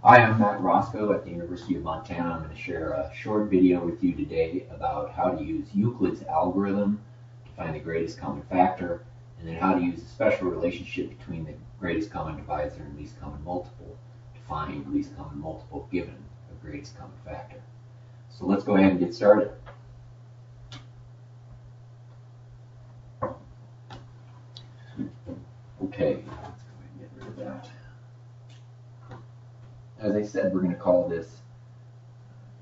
Hi, I'm Matt Roscoe at the University of Montana. I'm going to share a short video with you today about how to use Euclid's algorithm to find the greatest common factor, and then how to use the special relationship between the greatest common divisor and least common multiple to find least common multiple given a greatest common factor. So let's go ahead and get started. Okay, let's go ahead and get rid of that. As I said, we're going to call this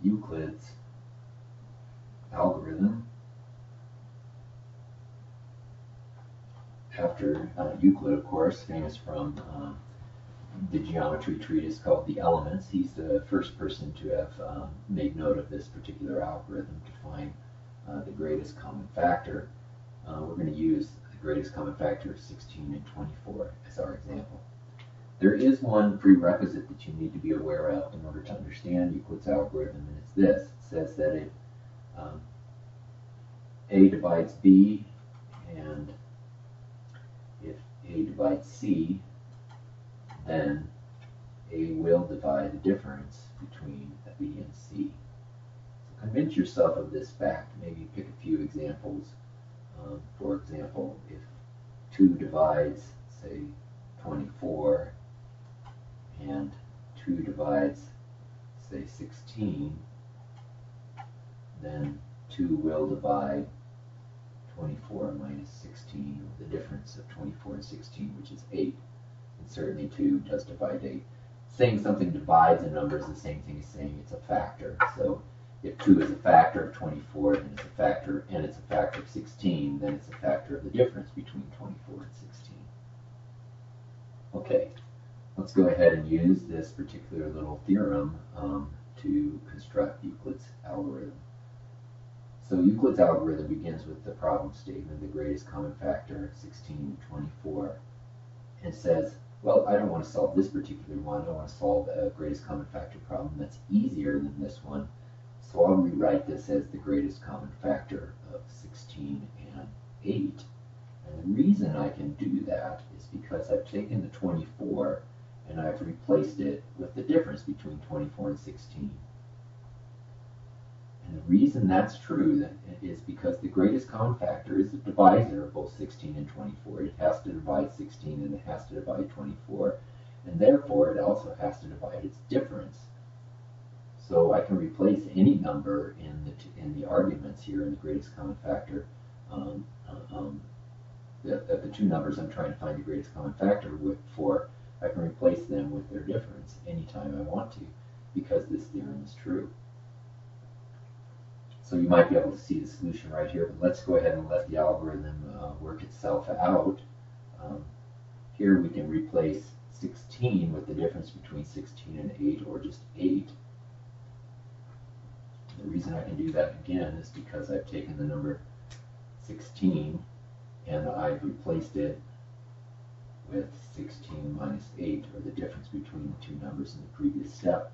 Euclid's algorithm after Euclid, of course, famous from the geometry treatise called The Elements. He's the first person to have made note of this particular algorithm to find the greatest common factor. We're going to use the greatest common factor of 16 and 24 as our example. There is one prerequisite that you need to be aware of in order to understand Euclid's algorithm, and it's this. It says that if A divides B and if A divides C, then A will divide the difference between B and C. So convince yourself of this fact. Maybe pick a few examples. For example, if 2 divides, say, 24, and 2 divides, say, 16, then 2 will divide 24 minus 16, the difference of 24 and 16, which is 8. And certainly 2 does divide 8. Saying something divides a number is the same thing as saying it's a factor. So if 2 is a factor of 24 and it's a factor of 16, then it's a factor of the difference between 24 and 16. Okay. Let's go ahead and use this particular little theorem to construct Euclid's algorithm. So Euclid's algorithm begins with the problem statement, the greatest common factor, 16 and 24, and says, well, I don't want to solve this particular one. I want to solve a greatest common factor problem that's easier than this one. So I'll rewrite this as the greatest common factor of 16 and 8. And the reason I can do that is because I've taken the 24 and I've replaced it with the difference between 24 and 16. And the reason that's true is because the greatest common factor is the divisor of both 16 and 24. It has to divide 16 and it has to divide 24, and therefore it also has to divide its difference. So I can replace any number in the arguments here in the greatest common factor. The two numbers I'm trying to find the greatest common factor for, I can replace them with their difference anytime I want to, because this theorem is true. So you might be able to see the solution right here, but let's go ahead and let the algorithm work itself out. Here we can replace 16 with the difference between 16 and 8, or just 8. The reason I can do that again is because I've taken the number 16 and I've replaced it with 16 minus 8, or the difference between the two numbers in the previous step.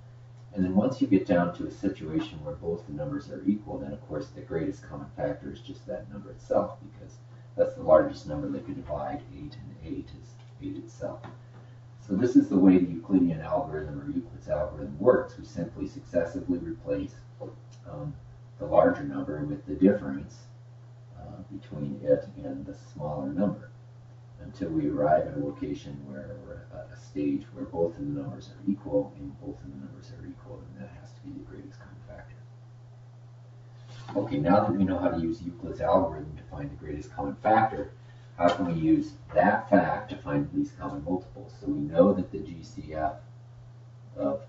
And then once you get down to a situation where both the numbers are equal, then of course the greatest common factor is just that number itself, because that's the largest number that could divide 8, and 8 is 8 itself. So this is the way the Euclidean algorithm, or Euclid's algorithm, works. We simply successively replace the larger number with the difference between it and the smaller number, until we arrive at a location where we're at a stage where both of the numbers are equal, and both of the numbers are equal, and that has to be the greatest common factor. Okay, now that we know how to use Euclid's algorithm to find the greatest common factor, how can we use that fact to find the least common multiple? So we know that the GCF of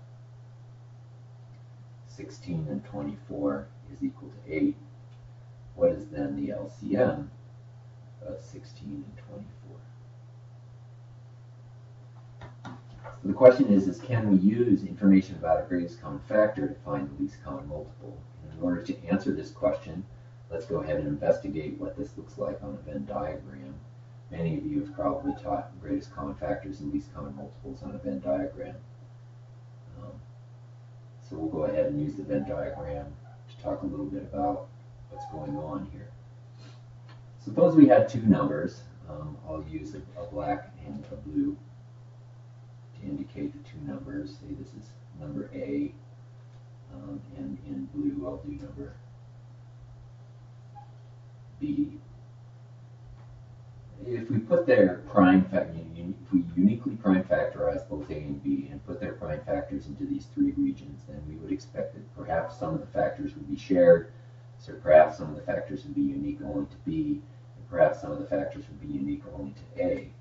16 and 24 is equal to 8. What is then the LCM of 16 and 24? So the question is can we use information about a greatest common factor to find the least common multiple? And in order to answer this question, let's go ahead and investigate what this looks like on a Venn diagram. Many of you have probably taught greatest common factors and least common multiples on a Venn diagram. So we'll go ahead and use the Venn diagram to talk a little bit about what's going on here. Suppose we had two numbers. I'll use a black and a blue to indicate the two numbers. Say this is number A, and in blue I'll do number B. If we put their if we uniquely prime factorize both A and B and put their prime factors into these three regions, then we would expect that perhaps some of the factors would be shared, so perhaps some of the factors would be unique only to B, and perhaps some of the factors would be unique only to A.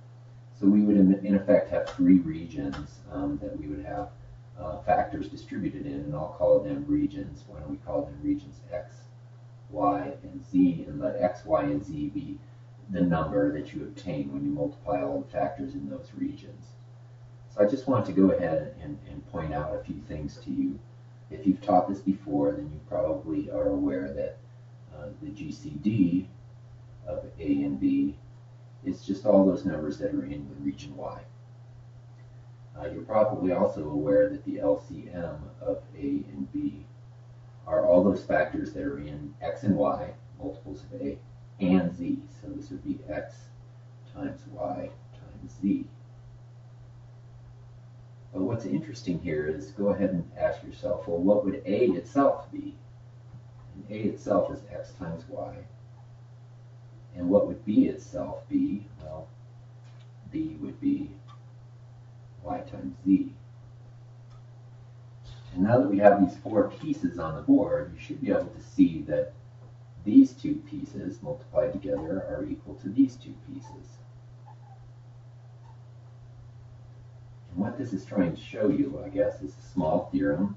So we would in effect have three regions that we would have factors distributed in, and I'll call them regions. Why don't we call them regions X, Y, and Z, and let X, Y, and Z be the number that you obtain when you multiply all the factors in those regions. So I just want to go ahead and point out a few things to you. If you've taught this before, then you probably are aware that the GCD of A and B is just all those numbers that are in the region Y. You're probably also aware that the LCM of A and B are all those factors that are in X and Y, multiples of A, and Z. So this would be X times Y times Z. But what's interesting here is go ahead and ask yourself, well, what would A itself be? And A itself is X times Y. And what would B itself be? Well, B would be Y times Z. And now that we have these four pieces on the board, you should be able to see that these two pieces multiplied together are equal to these two pieces. And what this is trying to show you, I guess, is a small theorem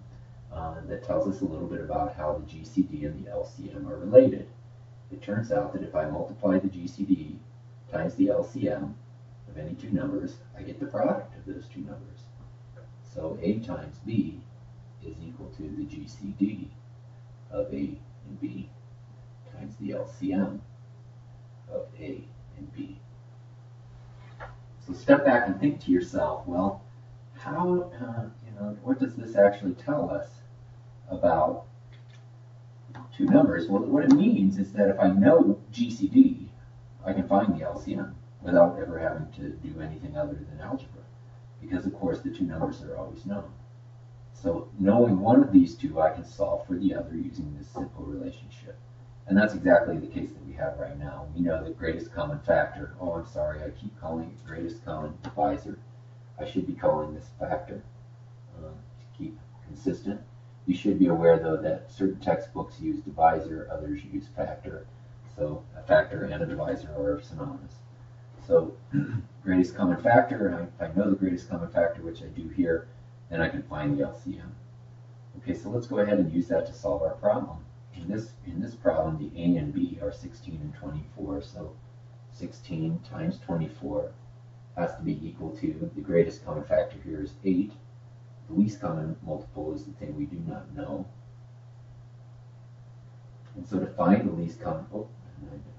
that tells us a little bit about how the GCD and the LCM are related. It turns out that if I multiply the GCD times the LCM of any two numbers, I get the product of those two numbers. So A times B is equal to the GCD of A and B times the LCM of A and B. So step back and think to yourself, well, how, what does this actually tell us about two numbers? Well, what it means is that if I know GCD, I can find the LCM without ever having to do anything other than algebra, because of course the two numbers are always known. So knowing one of these two, I can solve for the other using this simple relationship. And that's exactly the case that we have right now. We know the greatest common factor. Oh, I'm sorry, I keep calling it greatest common divisor. I should be calling this factor to keep consistent. You should be aware, though, that certain textbooks use divisor, others use factor. So a factor and a divisor are synonymous. So greatest common factor, if I know the greatest common factor, which I do here, then I can find the LCM. Okay, so let's go ahead and use that to solve our problem. In this problem, the A and B are 16 and 24, so 16 times 24 has to be equal to, the greatest common factor here is 8. The least common multiple is the thing we do not know. And so to find the least common,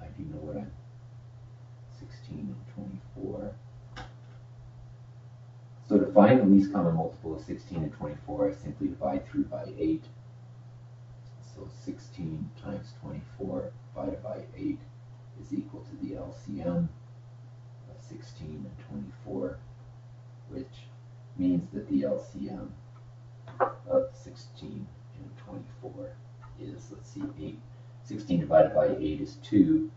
I do know what 16 and 24. So to find the least common multiple of 16 and 24, I simply divide through by 8. So 16 times 24 divided by 8 is equal to the LCM of 16 and 24, which means that the LCM of 16 and 24 is, let's see, 8. 16 divided by 8 is 2,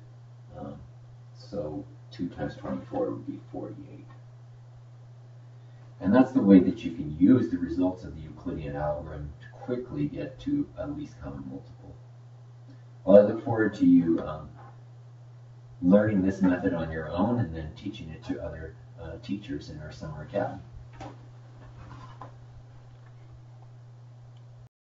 so 2 times 24 would be 48. And that's the way that you can use the results of the Euclidean algorithm to quickly get to a least common multiple. Well, I look forward to you learning this method on your own and then teaching it to other teachers in our summer academy.